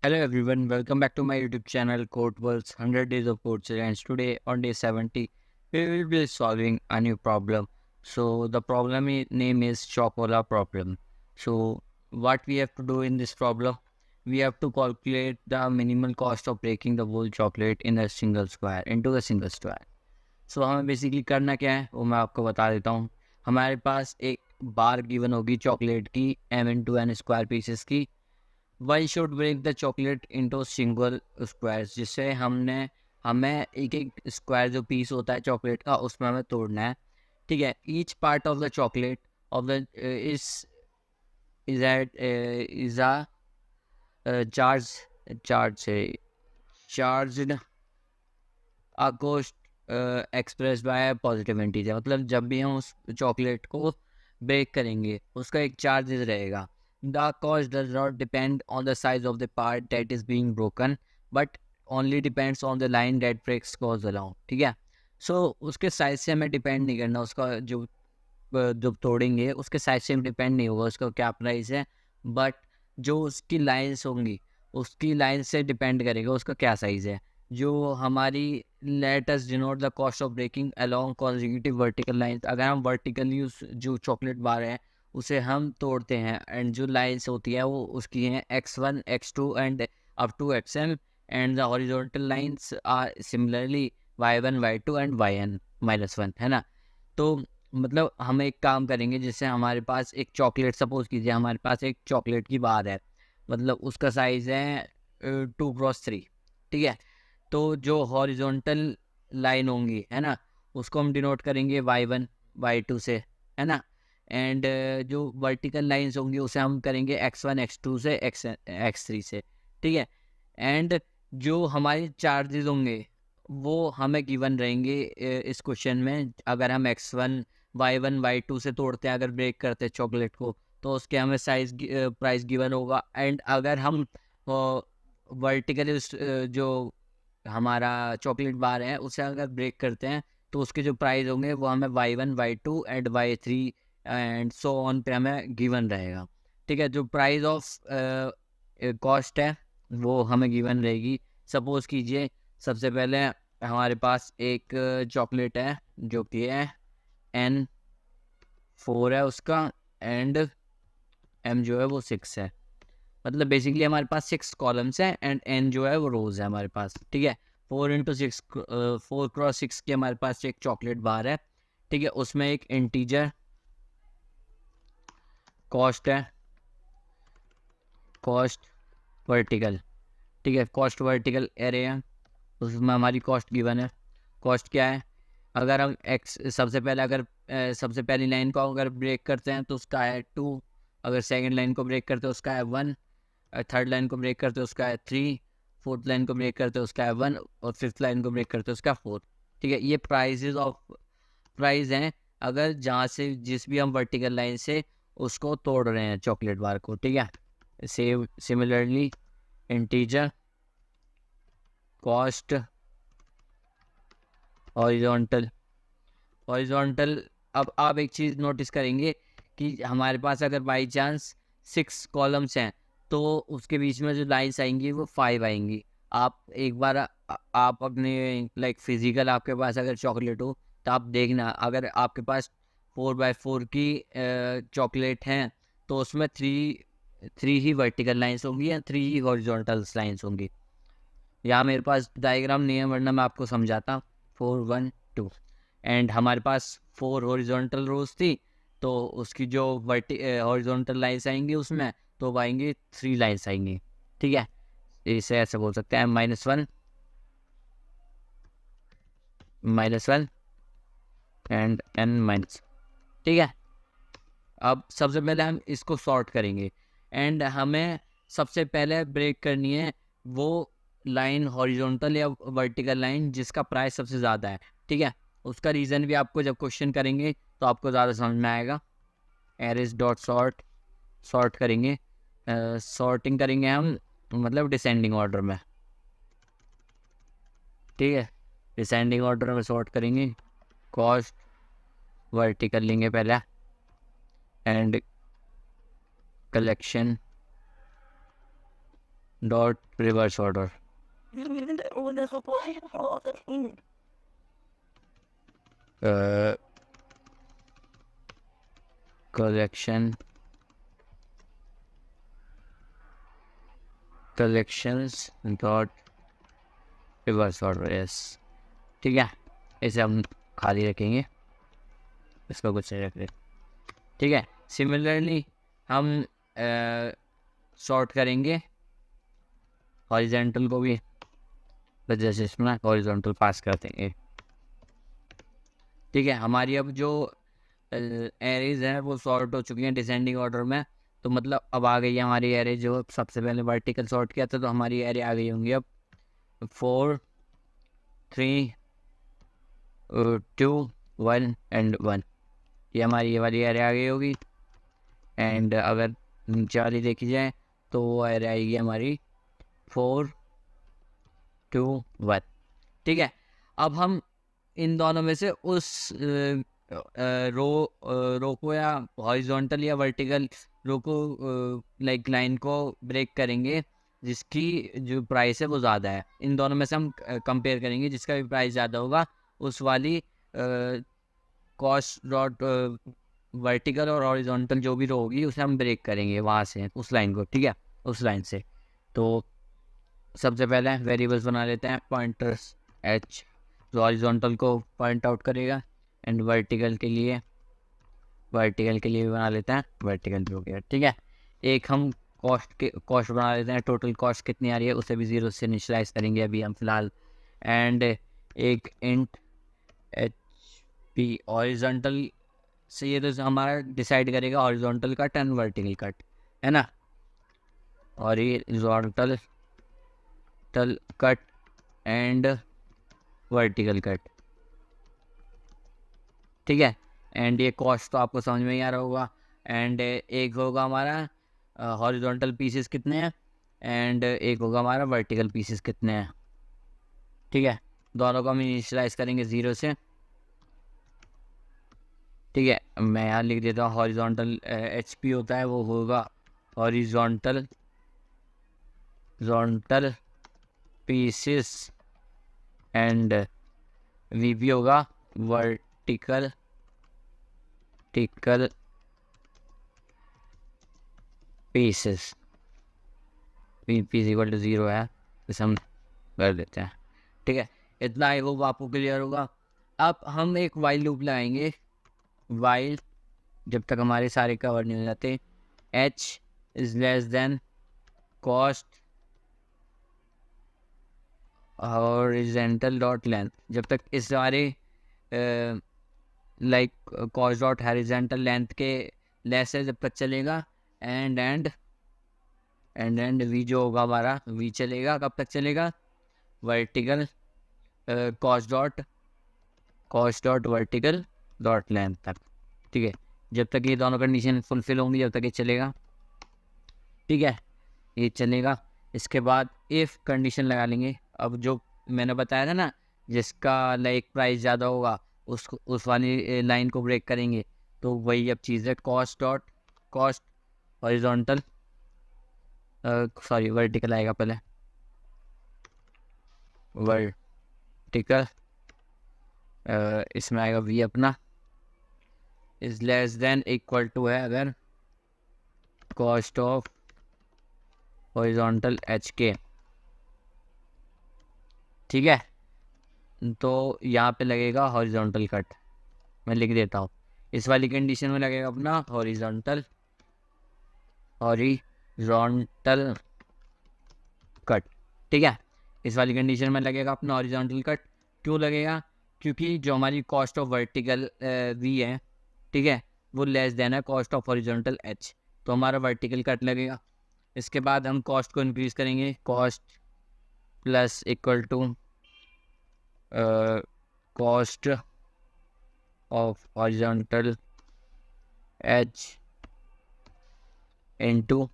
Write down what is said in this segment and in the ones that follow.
Hello everyone, welcome back to my YouTube channel Code World's 100 Days of Code Challenge. Today on day 70, we will be solving a new problem. So the problem name is Chocola problem. So what we have to do in this problem, we have to calculate the minimal cost of breaking the whole chocolate in a single square into a single square. So हमें basically करना क्या है वो मैं आपको बता देता हूँ. हमारे पास एक बार गिवन होगी चॉकलेट की m into n square pieces की. One should break the chocolate into single squares, जिससे हमें एक एक स्क्वायर जो पीस होता है चॉकलेट का उसमें हमें तोड़ना है. ठीक है. Each part of the chocolate of the is a charge charge से charge cost express by positive integer. मतलब जब भी हम उस चॉकलेट को बेक करेंगे उसका एक चार्जेस रहेगा. The cost does not depend on the size of the part that is being broken but only depends on the line that breaks cause along. ठीक है. सो उसके साइज से हमें डिपेंड नहीं करना. उसका जो तोड़ेंगे उसके साइज से डिपेंड नहीं होगा उसका क्या प्राइस है, बट जो उसकी लाइन्स होंगी उसकी लाइन से डिपेंड करेगा उसका क्या साइज़ है. जो हमारी let us denote the cost of breaking along consecutive vertical lines. अगर हम वर्टिकली उस जो चॉकलेट बार है उसे हम तोड़ते हैं एंड जो लाइंस होती है वो उसकी हैं x1 x2 and up to xm and the horizontal lines are similarly y1 y2 and yn-1, है ना. तो मतलब हम एक काम करेंगे जिससे हमारे पास एक चॉकलेट, सपोज कीजिए हमारे पास एक चॉकलेट की बार है, मतलब उसका साइज़ है 2x3. ठीक है. तो जो हॉरिजॉन्टल लाइन होंगी है ना उसको हम डिनोट करेंगे y1 y2 से, है ना. एंड जो वर्टिकल लाइंस होंगी उसे हम करेंगे x1 x2 से x3 से. ठीक है. एंड जो हमारे चार्जेस होंगे वो हमें गिवन रहेंगे इस क्वेश्चन में. अगर हम x1 y1 y2 से तोड़ते हैं, अगर ब्रेक करते हैं चॉकलेट को, तो उसके हमें साइज प्राइस गिवन होगा. एंड अगर हम वर्टिकली जो हमारा चॉकलेट बार है उसे अगर ब्रेक करते हैं तो उसके जो प्राइस होंगे वो हमें y1 y2 and y3 and so on पे हमें गिवन रहेगा. ठीक है. जो प्राइस ऑफ कॉस्ट है वो हमें गिवन रहेगी. सपोज कीजिए सबसे पहले हमारे पास एक चॉकलेट है जो कि है n4 है उसका, एंड m जो है वो 6 है. मतलब बेसिकली हमारे पास 6 कॉलम्स हैं एंड n जो है वो रोज है हमारे पास. ठीक है. 4x6 4x6 की हमारे पास एक चॉकलेट बार है. ठीक है. उसमें एक इंटीजर कॉस्ट है, कॉस्ट वर्टिकल. ठीक है. कॉस्ट वर्टिकल एरे है, उसमें हमारी कॉस्ट गिवन है. कॉस्ट क्या है, अगर हम एक्स सबसे पहले अगर सबसे पहली लाइन को अगर ब्रेक करते हैं तो उसका है 2. अगर सेकंड लाइन को ब्रेक करते हैं उसका है 1. थर्ड लाइन को ब्रेक करते हैं उसका है 3. फोर्थ लाइन को ब्रेक करते हैं उसका है 1 और फिफ्थ लाइन को ब्रेक करते हैं उसका 4. ठीक है. ये प्राइस हैं अगर जहाँ से जिस भी हम वर्टिकल लाइन से उसको तोड़ रहे हैं चॉकलेट बार को. ठीक है. Similarly integer cost horizontal. अब आप एक चीज़ नोटिस करेंगे कि हमारे पास अगर बाई चांस 6 कॉलम्स हैं तो उसके बीच में जो लाइंस आएंगी वो 5 आएंगी. आप एक बार आप अपने लाइक फिजिकल आपके पास अगर चॉकलेट हो तो आप देखना, अगर आपके पास 4x4 की चॉकलेट हैं तो उसमें थ्री ही वर्टिकल लाइंस होंगी या 3 ही हॉरिजॉन्टल लाइंस होंगी. यहाँ मेरे पास डायग्राम नहीं है वरना मैं आपको समझाता. 4 1 2 एंड हमारे पास 4 हॉरिजॉन्टल रोज थी तो उसकी जो हॉरिजॉन्टल लाइंस आएंगी उसमें तो वो आएंगी 3 लाइंस आएंगी. ठीक है. इसे ऐसे बोल सकते हैं -1 एंड n-. ठीक है. अब सबसे पहले हम इसको सॉर्ट करेंगे एंड हमें सबसे पहले ब्रेक करनी है वो लाइन हॉरिजॉन्टल या वर्टिकल लाइन जिसका प्राइस सबसे ज़्यादा है. ठीक है. उसका रीज़न भी आपको जब क्वेश्चन करेंगे तो आपको ज़्यादा समझ में आएगा. एरेज डॉट सॉर्ट करेंगे. सॉर्टिंग करेंगे हम मतलब डिसेंडिंग ऑर्डर में. ठीक है. डिसेंडिंग ऑर्डर में सॉर्ट करेंगे. कॉस्ट वर्टिकल लेंगे पहले and collection dot reverse order, collection collections dot reverse order, yes. ठीक है, इसे हम खाली रखेंगे, इसको कुछ नहीं रख रहे। ठीक है, सिमिलरली हम सॉर्ट करेंगे हॉरिजॉन्टल को भी, तो जैसे इसमें हॉरिजॉन्टल पास कर देंगे। ठीक है, हमारी अब जो एरेज हैं वो सॉर्ट हो चुकी हैं डिसेंडिंग ऑर्डर में। तो मतलब अब आ गई है हमारी एरे, जो सबसे पहले वर्टिकल सॉर्ट किया था, तो हमारी एरे आ गई होंगी अब 4 3 2 1 एंड 1। ये हमारी ये वाली एरे आ गई होगी। एंड अगर नीचे वाली देखी जाए तो वो एरे आएगी हमारी 4 2 1। ठीक है, अब हम इन दोनों में से उस रो को या हॉरिजॉन्टल या वर्टिकल रो को लाइक लाइन को ब्रेक करेंगे जिसकी जो प्राइस है वो ज़्यादा है। इन दोनों में से हम कंपेयर करेंगे, जिसका भी प्राइस ज़्यादा होगा उस वाली कॉस्ट डॉट वर्टिकल और हॉरिजॉन्टल जो भी रो होगी उसे हम ब्रेक करेंगे वहाँ से, उस लाइन को। ठीक है, उस लाइन से। तो सबसे पहले वेरिएबल्स बना लेते हैं, पॉइंटर्स एच जो हॉरिजॉन्टल को पॉइंट आउट करेगा, एंड वर्टिकल के लिए भी बना लेते हैं वर्टिकल जो गया। ठीक है, एक हम कॉस्ट बना लेते हैं, टोटल कॉस्ट कितनी आ रही है उसे भी 0 से इनिशियलाइज करेंगे अभी हम फिलहाल। एंड एक इंट एच पी हॉरिजॉन्टल से, ये तो हमारा डिसाइड करेगा horizontal cut and vertical cut, है ना। Horizontal cut and vertical cut. ठीक है, एंड ये कॉस्ट तो आपको समझ में ही आ रहा होगा। एंड एक होगा हमारा हॉरिजॉन्टल पीसेस कितने हैं, एंड एक होगा हमारा वर्टिकल पीसेस कितने हैं। ठीक है, दोनों को हम इनिशियलाइज करेंगे 0 से। ठीक है, मैं यहाँ लिख देता हूँ हॉरिजॉन्टल एच पी होता है वो होगा horizontal pieces, and v p होगा vertical pieces. V p is equal to 0 है, इसे हम कर देते हैं। ठीक है, इतना आई होप आपको क्लियर होगा। अब हम एक वाइल लूप लगाएंगे, वाइल जब तक हमारे सारे कवर नहीं हो जाते, h is less than cost horizontal dot length, जब तक इस सारे like cost dot horizontal length के लेस है जब तक चलेगा। एंड वी जो होगा हमारा वी चलेगा, कब तक चलेगा, vertical cost dot vertical dot length तक। ठीक है, जब तक ये दोनों कंडीशन फुलफिल होंगी जब तक ये चलेगा। ठीक है, ये चलेगा। इसके बाद इफ़ कंडीशन लगा लेंगे। अब जो मैंने बताया था ना, जिसका लाइक प्राइस ज़्यादा होगा उस वाली लाइन को ब्रेक करेंगे, तो वही अब चीज़ है कॉस्ट हॉरिजॉन्टल सॉरी वर्टिकल आएगा पहले, वर्टिकल इसमें आएगा वी अपना is less than equal to है अगर कॉस्ट ऑफ हॉरिजॉन्टल एच के। ठीक है, तो यहाँ पे लगेगा हॉरिजॉन्टल कट, मैं लिख देता हूँ। इस वाली कंडीशन में लगेगा अपना हॉरिजॉन्टल कट। ठीक है, इस वाली कंडीशन में लगेगा अपना हॉरिजॉन्टल कट। क्यों लगेगा, क्योंकि जो हमारी कॉस्ट ऑफ वर्टिकल वी है, ठीक है, वो लेस देन है कॉस्ट ऑफ हॉरिजॉन्टल एच, तो हमारा वर्टिकल कट लगेगा। इसके बाद हम कॉस्ट को इंक्रीज करेंगे, cost plus equal to cost of horizontal h into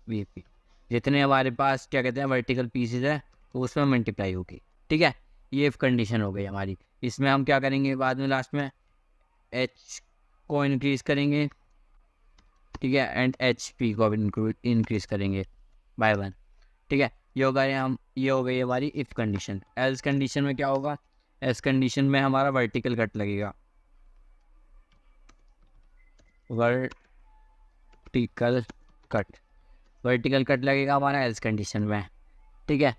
v p. जितने हमारे पास क्या कहते हैं वर्टिकल पीसेज है तो उसमें मल्टीप्लाई होगी। ठीक है, ये कंडीशन हो गई हमारी। इसमें हम क्या करेंगे बाद में लास्ट में एच को इंक्रीज करेंगे। ठीक है, एंड एच पी को भी इंक्रीज करेंगे। बाय 1। ठीक है, ये हो गई हमारी इफ़ कंडीशन। एल्स कंडीशन में क्या होगा? एल्स कंडीशन में हमारा वर्टिकल कट लगेगा, वर्टिकल कट, वर्टिकल कट लगेगा हमारा एल्स कंडीशन में। ठीक है,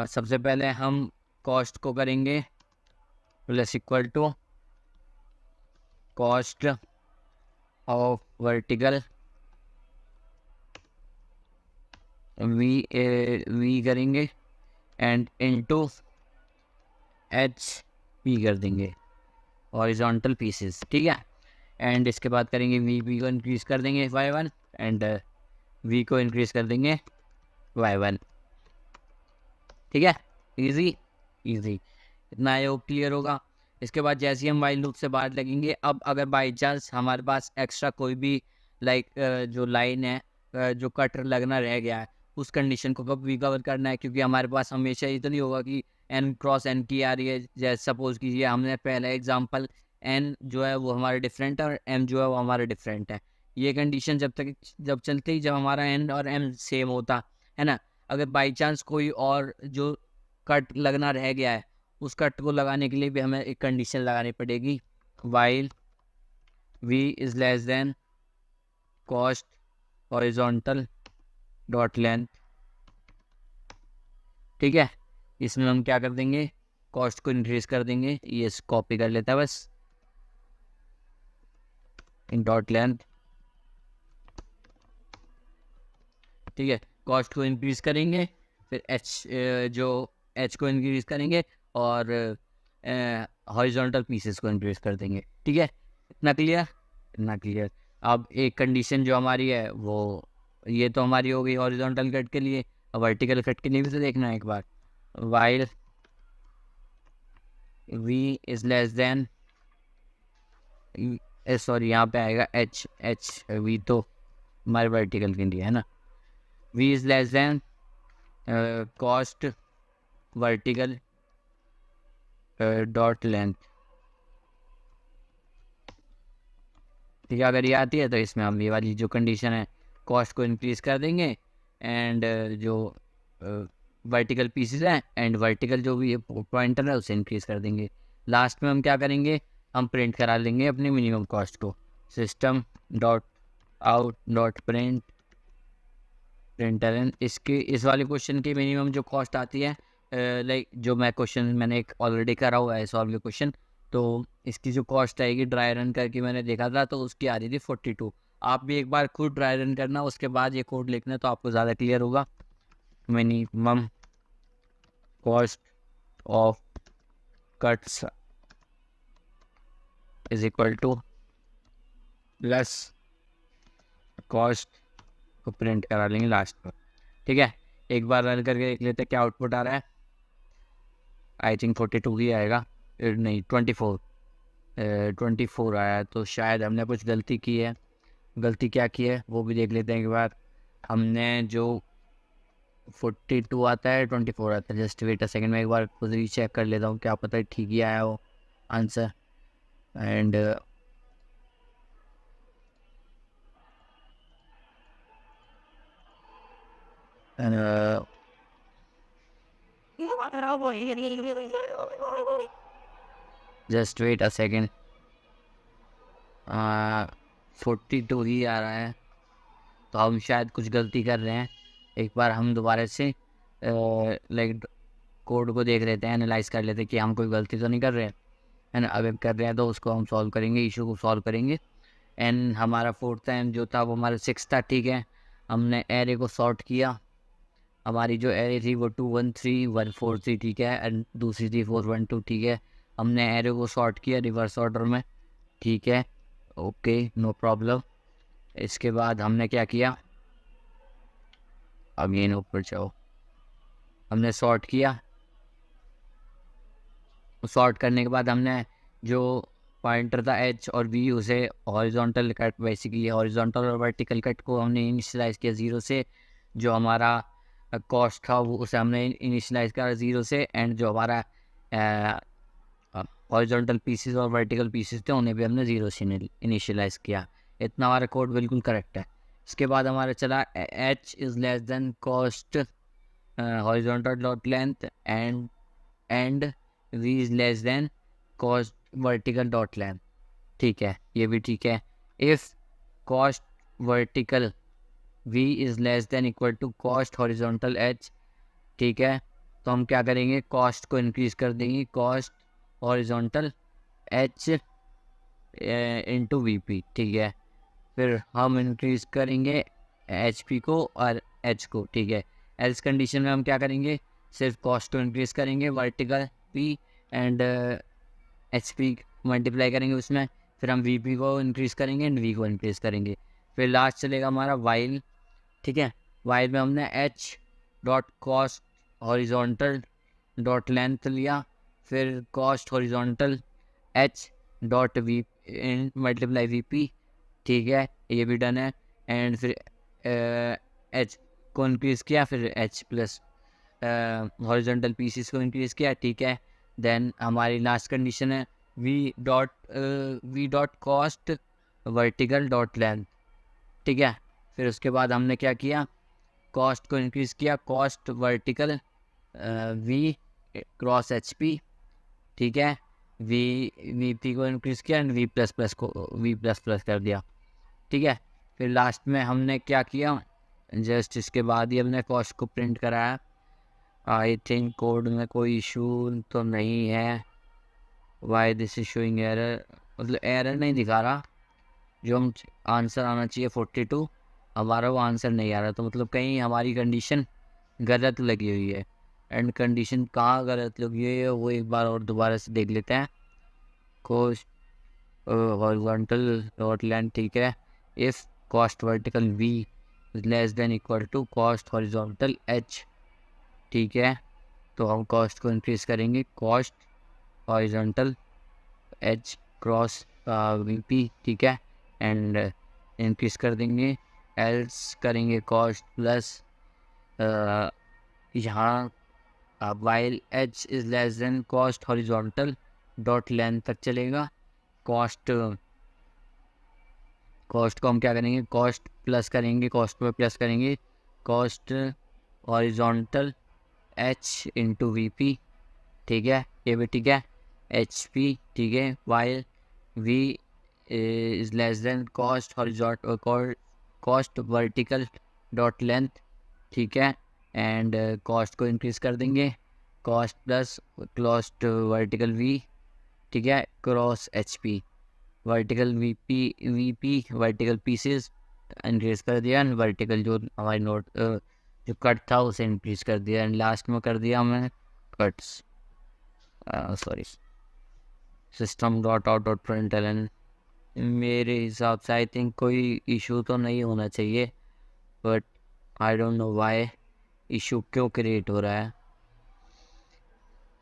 सबसे पहले हम कॉस्ट को करेंगे plus equal to cost of vertical v करेंगे एंड इनटू एच पी कर देंगे, हॉरिजॉन्टल पीसेस। ठीक है, एंड इसके बाद करेंगे वी को इंक्रीज कर देंगे y1 एंड वी को इंक्रीज कर देंगे y1। ठीक है, इजी इजी, इतना आई होप क्लियर होगा। इसके बाद जैसे ही हम वाइल लूप से बाहर लगेंगे, अब अगर बाई चांस हमारे पास एक्स्ट्रा कोई भी जो लाइन है जो कट लगना रह गया है, उस कंडीशन को कब रिकवर करना है, क्योंकि हमारे पास हमेशा ये तो नहीं होगा कि n क्रॉस n की आ रही है। जैसे सपोज कीजिए हमने पहला एग्जांपल n जो है वो हमारा डिफरेंट है और m जो है वो हमारा डिफरेंट है। ये कंडीशन जब चलती जब हमारा n और m सेम होता है ना। अगर बाई चांस कोई और जो कट लगना रह गया है, उस कट को लगाने के लिए भी हमें एक कंडीशन लगानी पड़ेगी, while v is less than cost horizontal dot length. ठीक है, इसमें हम क्या कर देंगे, कॉस्ट को इंक्रीज कर देंगे, ये कॉपी कर लेता है बस, इन डॉट लेंथ। ठीक है, कॉस्ट को इंक्रीज करेंगे, फिर एच को इंक्रीज करेंगे और हॉरिजॉन्टल पीसेस को इंक्रीज कर देंगे। ठीक है, इतना क्लियर, इतना क्लियर। अब एक कंडीशन जो हमारी है वो ये तो हमारी हो गई हॉरिजॉन्टल कट के लिए। अब वर्टिकल कट के लिए भी तो देखना है एक बार, while v is less than, sorry यहाँ पे आएगा एच v तो हमारे वर्टिकल के लिए है ना, v is less than cost vertical dot length. ठीक है, अगर ये आती है तो इसमें हम ये वाली जो कंडीशन है कॉस्ट को इंक्रीज कर देंगे एंड जो वर्टिकल पीसेस हैं एंड वर्टिकल जो भी पॉइंटर है उसे इंक्रीज कर देंगे। लास्ट में हम क्या करेंगे, हम प्रिंट करा लेंगे अपनी मिनिमम कॉस्ट को, system dot out dot printer. इसके इस वाले क्वेश्चन की मिनिमम जो कॉस्ट आती है, जो मैं क्वेश्चन मैंने एक ऑलरेडी करा हुआ है सॉल्व क्वेश्चन, तो इसकी जो कॉस्ट आएगी ड्राई रन करके मैंने देखा था तो उसकी आ रही थी 42। आप भी एक बार खुद ड्राई रन करना, उसके बाद ये कोड लिखना तो आपको ज़्यादा क्लियर होगा। Minimum cost of cuts is equal two plus cost को प्रिंट करा लेंगे लास्ट में। ठीक है, एक बार रन करके देख लेते हैं क्या आउटपुट आ रहा है। आई थिंक 42 ही आएगा, नहीं 24 आया है, तो शायद हमने कुछ गलती की है। गलती क्या की है वो भी देख लेते हैं एक बार। हमने जो 42 आता है 24 आता है, जस्ट वेट अ सेकंड, मैं एक बार खुद ही चेक कर लेता हूँ, क्या पता ठीक ही आया हो answer. And just wait a second, 42 ही आ रहा है, तो हम शायद कुछ गलती कर रहे हैं। एक बार हम दोबारा से कोड को देख लेते हैं, एनालाइज कर लेते हैं कि हम कोई गलती तो नहीं कर रहे हैं, है ना। अगर कर रहे हैं तो उसको हम सॉल्व करेंगे, इशू को सॉल्व करेंगे। एन हमारा फोर्थ टाइम जो था वो हमारा 6 था। ठीक है, हमने एरे को सॉर्ट किया, हमारी जो एरे थी वो 2 1 3 1 4 थी। ठीक है, एंड दूसरी थी 4 1 2। ठीक है, हमने एरे को सॉर्ट किया रिवर्स ऑर्डर में। ठीक है, ओके, नो प्रॉब्लम। इसके बाद हमने क्या किया, अगेन ऊपर जाओ, हमने सॉर्ट किया। सॉर्ट करने के बाद हमने जो पॉइंटर था एच और वी उसे हॉरिजॉन्टल कट, बेसिकली हॉरिजॉन्टल और वर्टिकल कट को हमने इनिशियलाइज किया 0 से। जो हमारा कॉस्ट था वो उसे हमने इनिशियलाइज करा 0 से, एंड जो हमारा हॉरिजॉन्टल पीसेस और वर्टिकल पीसेस थे उन्हें भी हमने 0 से इनिशियलाइज किया। इतना हमारा कोड बिल्कुल करेक्ट है। उसके बाद हमारा चला h is less than cost horizontal dot length and v is less than cost vertical dot length. ठीक है, ये भी ठीक है। If cost vertical v is less than equal to cost horizontal h, ठीक है, तो हम क्या करेंगे, कॉस्ट को इंक्रीज कर देंगे, cost horizontal h into v p. ठीक है, फिर हम इंक्रीज करेंगे एच पी को और एच को। ठीक है, एल्स कंडीशन में हम क्या करेंगे, सिर्फ कॉस्ट को इंक्रीज करेंगे vertical P and H P multiply करेंगे उसमें, फिर हम वी पी को इंक्रीज करेंगे एंड वी को इंक्रीज करेंगे। फिर लास्ट चलेगा हमारा वाइल। ठीक है, वाइल में हमने h dot cost horizontal dot length लिया, फिर cost horizontal h dot v multiply v p. ठीक है, ये भी डन है। एंड फिर एच को इंक्रीज़ किया, फिर एच प्लस हॉरिजॉन्टल पीसीस को इंक्रीज़ किया। ठीक है, देन हमारी लास्ट कंडीशन है V dot cost vertical dot length. ठीक है, फिर उसके बाद हमने क्या किया, कॉस्ट को इंक्रीज़ किया, cost vertical v cross h p. ठीक है, वी पी को इंक्रीज़ किया एंड वी प्लस प्लस को वी प्लस प्लस कर दिया। ठीक है, फिर लास्ट में हमने क्या किया, जस्ट इसके बाद ही हमने कॉस्ट को प्रिंट कराया। आई थिंक कोड में कोई इशू तो नहीं है। Why this is showing error, मतलब एरर नहीं दिखा रहा, जो हम आंसर आना चाहिए 42 हमारा वो आंसर नहीं आ रहा, तो मतलब कहीं हमारी कंडीशन गलत लगी हुई है। एंड कंडीशन कहाँ गलत लगी हुई है वो एक बार और दोबारा से देख लेते हैं। कॉस्ट हॉरिजॉन्टल डॉट लेंथ, ठीक है, if cost vertical v is less than equal to cost horizontal h। ठीक है, तो हम कॉस्ट को इंक्रीज करेंगे, cost horizontal h cross vp। ठीक है, एंड इंक्रीज कर देंगे, एल्स करेंगे कॉस्ट प्लस यहाँ while h is less than cost horizontal dot length तक चलेगा। कॉस्ट को हम क्या करेंगे, कॉस्ट प्लस करेंगे, कॉस्ट पे प्लस करेंगे, cost horizontal h into v p. ठीक है, ये भी ठीक है, एच पी। ठीक है, while v is less than cost horizontal cost vertical dot length. ठीक है, एंड कॉस्ट को इंक्रीज कर देंगे, cost plus cost vertical v। ठीक है, cross h P, vertical V P vertical pieces increase कर दिया एंड वर्टिकल जो हमारी नोट जो कट था उसे इंक्रीज कर दिया एंड लास्ट में कर दिया हमने cuts. Sorry, system dot out dot println. मेरे हिसाब से आई थिंक कोई इशू तो नहीं होना चाहिए, but I don't know Y issue क्यों क्रिएट हो रहा है।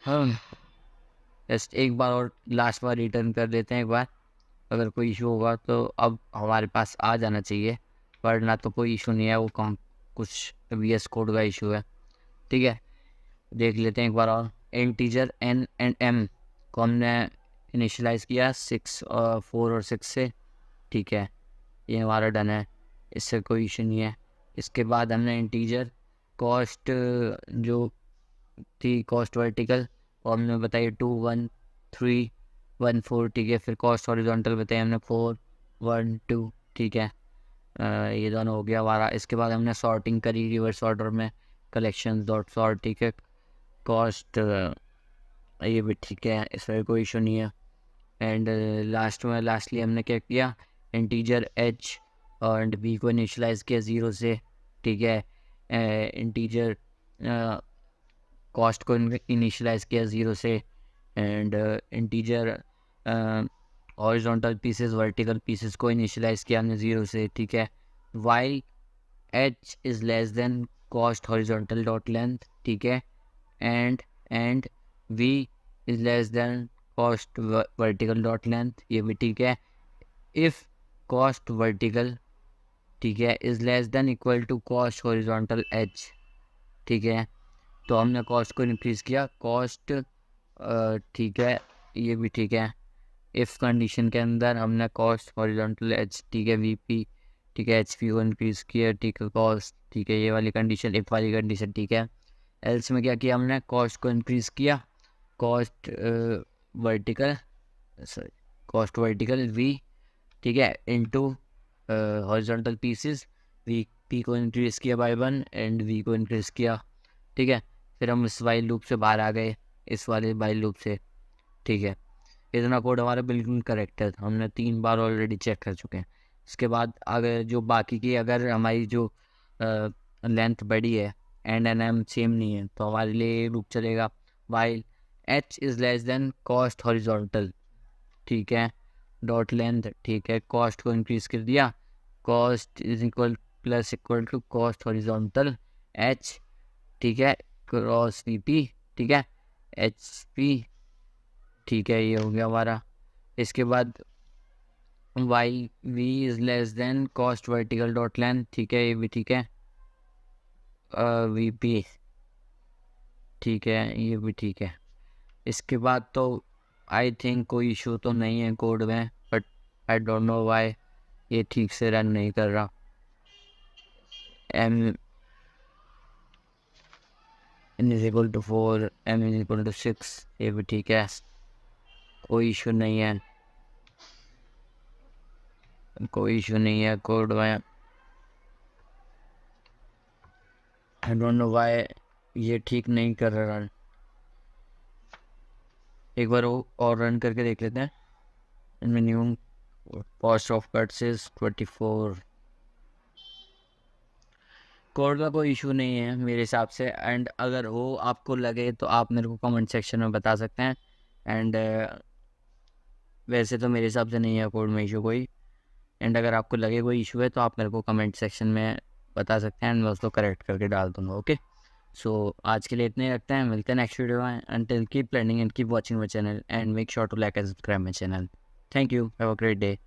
हाँ, जस्ट एक बार और लास्ट बार रिटर्न कर देते हैं एक बार, अगर कोई इशू होगा तो अब हमारे पास आ जाना चाहिए, वरना तो कोई इशू नहीं है, वो कम कुछ VS कोड का इशू है। ठीक है, देख लेते हैं एक बार और। इंटीजर n एंड m को हमने इनिशियलाइज़ किया 6 और 4 और 6 से। ठीक है, ये हमारा डन है, इससे कोई इशू नहीं है। इसके बाद हमने इंटीजर कॉस्ट जो थी कॉस्ट वर्टिकल और हमने बताई 2 1 3 1 4। ठीक है, फिर कॉस्ट हॉरिजॉन्टल बताया हमने 4 1 2। ठीक है, ये दोनों हो गया हमारा। इसके बाद हमने सॉर्टिंग करी रिवर्स ऑर्डर में, कलेक्शन डॉट सॉर्ट। ठीक है, कॉस्ट ये भी ठीक है, इसमें कोई इशू नहीं है। एंड लास्टली हमने क्या किया, इंटीजर h और b को इनिशलाइज किया 0 से। ठीक है, इंटीजर कॉस्ट को इनिशलाइज किया 0 से and integer horizontal pieces vertical pieces को इनिशलाइज किया हमने 0 से। ठीक है, while h is less than cost horizontal dot length. ठीक है, and v is less than cost vertical dot length, ये भी ठीक है। इफ़ कॉस्ट वर्टिकल, ठीक है, is less than equal to cost horizontal h। ठीक है, तो हमने कॉस्ट को इंक्रीज़ किया, कॉस्ट ठीक है, ये भी ठीक है। इफ़ कंडीशन के अंदर हमने कॉस्ट हॉरिजॉन्टल h, ठीक है, वी पी, ठीक है, HP को इंक्रीज़ किया, ठीक है, कॉस्ट, ठीक है, ये वाली कंडीशन, इफ वाली कंडीशन, ठीक है। एल्स में क्या किया हमने, कॉस्ट को इंक्रीज़ किया, cost vertical, sorry, cost vertical V, ठीक है, into horizontal pieces, V P को इंक्रीज़ किया बाय 1 एंड V को इंक्रीज़ किया, ठीक है। फिर हम इस वाइल लूप से बाहर आ गए, इस वाले वाइल लूप से, ठीक है। इतना कोड हमारा बिल्कुल करेक्ट है, हमने 3 बार ऑलरेडी चेक कर चुके हैं। इसके बाद अगर जो बाकी की अगर हमारी जो लेंथ बड़ी है एंड एन एम सेम नहीं है तो हमारे लिए लूप चलेगा while h is less than cost horizontal, ठीक है, डॉट लेंथ, ठीक है, कॉस्ट को इंक्रीज़ कर दिया, cost is equal plus equal to cost horizontal h, ठीक है, क्रॉस VP, ठीक है, HP, ठीक है, ये हो गया हमारा। इसके बाद while V is less than cost vertical dot length, ठीक है, ये भी ठीक है, VP, ठीक है, ये भी ठीक है। इसके बाद तो आई थिंक कोई इशू तो नहीं है कोड में, but I don't know why ये ठीक से रन नहीं कर रहा। M is equal to 4, M is equal to 6, ये भी ठीक है, कोई इशू नहीं है, कोई इशू नहीं है कोड में। आई डोंट नो वाई ये ठीक नहीं कर रहा रन। एक बार वो और रन करके देख लेते हैं। Minimum cost of cuts is 24। Code का कोई इशू नहीं है मेरे हिसाब से, एंड अगर हो आपको लगे तो आप मेरे को कमेंट सेक्शन में बता सकते हैं। एंड वैसे तो मेरे हिसाब से नहीं है कोड में इशू कोई, एंड अगर आपको लगे कोई इशू है तो आप मेरे को कमेंट सेक्शन में बता सकते हैं एंड मैं उसको करेक्ट करके डाल दूँगा। ओके, सो आज के लिए इतने ही रखते हैं, मिलते हैं नेक्स्ट वीडियो में। Until keep learning and keep watching my channel and make sure to like and subscribe my channel. Thank you, have a great day.